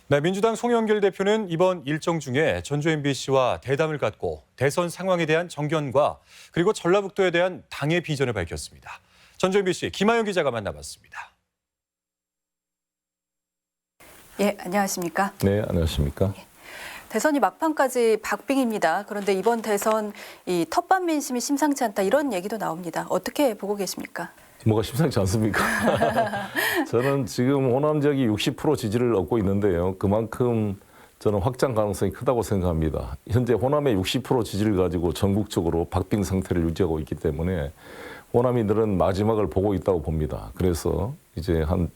네, 민주당 송영길 대표는 이번 일정 중에 전주 MBC와 대담을 갖고 대선 상황에 대한 정견과 그리고 전라북도에 대한 당의 비전을 밝혔습니다. 전주 MBC 김하영 기자가 만나봤습니다. 예, 안녕하십니까? 네, 안녕하십니까? 대선이 막판까지 박빙입니다. 그런데 이번 대선 이 텃밭 민심이 심상치 않다 이런 얘기도 나옵니다. 어떻게 보고 계십니까? 뭐가 심상치 않습니까? 저는 지금 호남 지역이 60% 지지를 얻고 있는데요. 그만큼 저는 확장 가능성이 크다고 생각합니다. 현재 호남의 60% 지지를 가지고 전국적으로 박빙 상태를 유지하고 있기 때문에 호남인들은 마지막을 보고 있다고 봅니다. 그래서 이제 한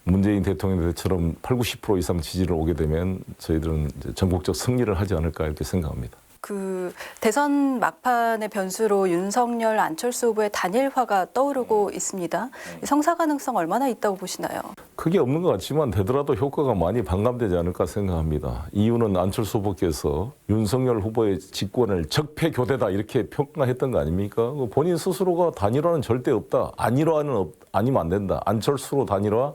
문재인 대통령처럼 80, 90% 이상 지지를 오게 되면 저희들은 이제 전국적 승리를 하지 않을까 이렇게 생각합니다. 그 대선 막판의 변수로 윤석열, 안철수 후보의 단일화가 떠오르고 있습니다. 성사 가능성 얼마나 있다고 보시나요? 크게 없는 것 같지만 되더라도 효과가 많이 반감되지 않을까 생각합니다. 이유는 안철수 후보께서 윤석열 후보의 직권을 적폐 교대다 이렇게 평가했던 거 아닙니까? 본인 스스로가 단일화는 절대 없다. 아니면 안 된다. 안철수로 단일화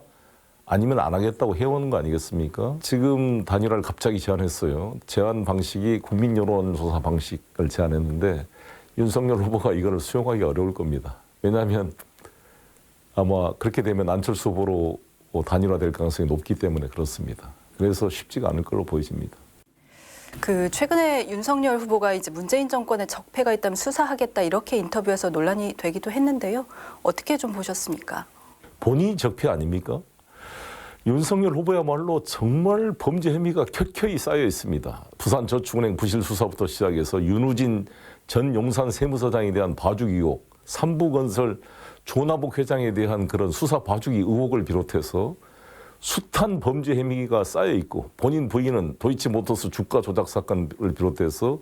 아니면 안 하겠다고 해오는 거 아니겠습니까? 지금 단일화를 갑자기 제안했어요. 제안 방식이 국민 여론조사 방식을 제안했는데 윤석열 후보가 이걸 수용하기 어려울 겁니다. 왜냐하면 아마 그렇게 되면 안철수 후보로 단일화될 가능성이 높기 때문에 그렇습니다. 그래서 쉽지가 않을 걸로 보여집니다. 그 최근에 윤석열 후보가 이제 문재인 정권에 적폐가 있다면 수사하겠다 이렇게 인터뷰에서 논란이 되기도 했는데요. 어떻게 좀 보셨습니까? 본인이 적폐 아닙니까? 윤석열 후보야말로 정말 범죄 혐의가 켜켜이 쌓여 있습니다. 부산저축은행 부실 수사부터 시작해서 윤우진 전 용산 세무서장에 대한 봐주기 의혹, 삼부건설 조나복 회장에 대한 그런 수사 봐주기 의혹을 비롯해서 숱한 범죄 혐의가 쌓여 있고 본인 부인은 도이치모터스 주가 조작 사건을 비롯해서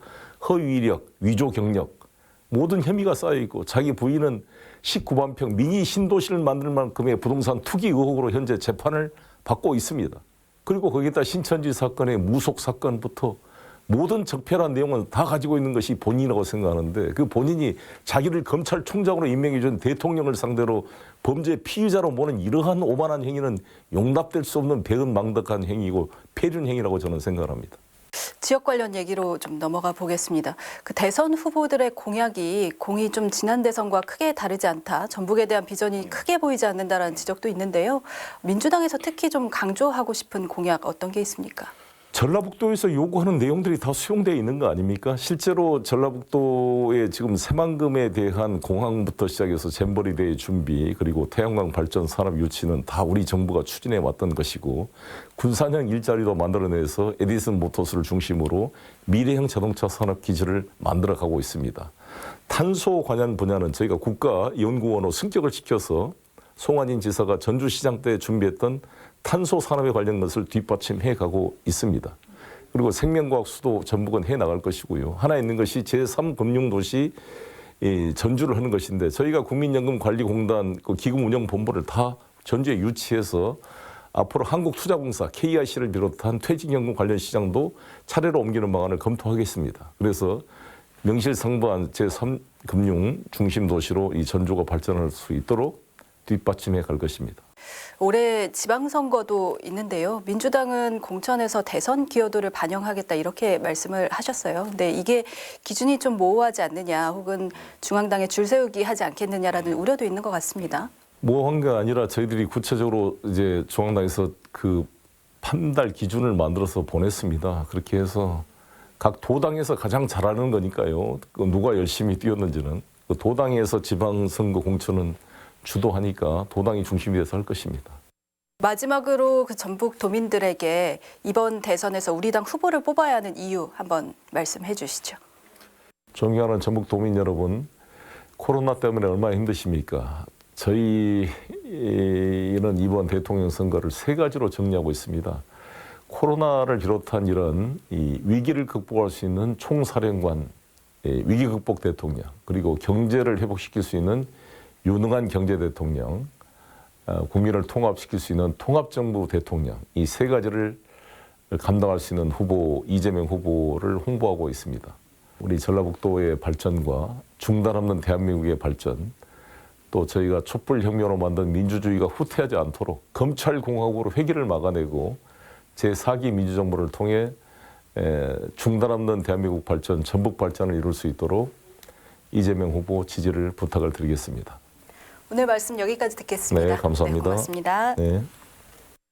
허위 이력, 위조 경력 모든 혐의가 쌓여 있고 자기 부인은 19만 평 미니 신도시를 만들 만큼의 부동산 투기 의혹으로 현재 재판을 받고 있습니다. 그리고 거기에다 신천지 사건의 무속 사건부터 모든 적폐란 내용은 다 가지고 있는 것이 본인이라고 생각하는데 그 본인이 자기를 검찰총장으로 임명해 준 대통령을 상대로 범죄 피의자로 보는 이러한 오만한 행위는 용납될 수 없는 배은망덕한 행위고 폐륜 행위라고 저는 생각합니다. 지역 관련 얘기로 좀 넘어가 보겠습니다. 그 대선 후보들의 공이 좀 지난 대선과 크게 다르지 않다. 전북에 대한 비전이 크게 보이지 않는다라는 지적도 있는데요. 민주당에서 특히 좀 강조하고 싶은 공약 어떤 게 있습니까? 전라북도에서 요구하는 내용들이 다 수용되어 있는 거 아닙니까? 실제로 전라북도의 지금 새만금에 대한 공항부터 시작해서 잼버리대의 준비 그리고 태양광 발전 산업 유치는 다 우리 정부가 추진해 왔던 것이고 군산형 일자리도 만들어내서 에디슨 모터스를 중심으로 미래형 자동차 산업 기지를 만들어가고 있습니다. 탄소 관련 분야는 저희가 국가연구원으로 승격을 시켜서 송환인 지사가 전주시장 때 준비했던 탄소 산업에 관련 것을 뒷받침해 가고 있습니다. 그리고 생명과학 수도 전북은 해 나갈 것이고요. 하나 있는 것이 제3금융도시 전주를 하는 것인데 저희가 국민연금관리공단 그 기금운영본부를 다 전주에 유치해서 앞으로 한국투자공사 KIC를 비롯한 퇴직연금 관련 시장도 차례로 옮기는 방안을 검토하겠습니다. 그래서 명실상부한 제3금융 중심 도시로 이 전주가 발전할 수 있도록 뒷받침해 갈 것입니다. 올해 지방선거도 있는데요. 민주당은 공천에서 대선 기여도를 반영하겠다 이렇게 말씀을 하셨어요. 근데 이게 기준이 좀 모호하지 않느냐 혹은 중앙당에 줄 세우기 하지 않겠느냐라는 우려도 있는 것 같습니다. 모호한 게 아니라 저희들이 구체적으로 이제 중앙당에서 그 판달 기준을 만들어서 보냈습니다. 그렇게 해서 각 도당에서 가장 잘하는 거니까요. 누가 열심히 뛰었는지는 도당에서 지방선거 공천은 주도하니까 도당이 중심이 돼서 할 것입니다. 마지막으로 그 전북 도민들에게 이번 대선에서 우리 당 후보를 뽑아야 하는 이유 한번 말씀해 주시죠. 존경하는 전북 도민 여러분, 코로나 때문에 얼마나 힘드십니까? 저희는 이번 대통령 선거를 세 가지로 정리하고 있습니다. 코로나를 비롯한 이런 이 위기를 극복할 수 있는 총사령관, 위기 극복 대통령, 그리고 경제를 회복시킬 수 있는 유능한 경제 대통령, 국민을 통합시킬 수 있는 통합정부 대통령, 이 세 가지를 감당할 수 있는 후보, 이재명 후보를 홍보하고 있습니다. 우리 전라북도의 발전과 중단 없는 대한민국의 발전, 또 저희가 촛불혁명으로 만든 민주주의가 후퇴하지 않도록 검찰공화국으로 회기를 막아내고 제4기 민주정부를 통해 중단 없는 대한민국 발전, 전북 발전을 이룰 수 있도록 이재명 후보 지지를 부탁을 드리겠습니다. 오늘 말씀 여기까지 듣겠습니다. 네, 감사합니다. 네, 고맙습니다. 네.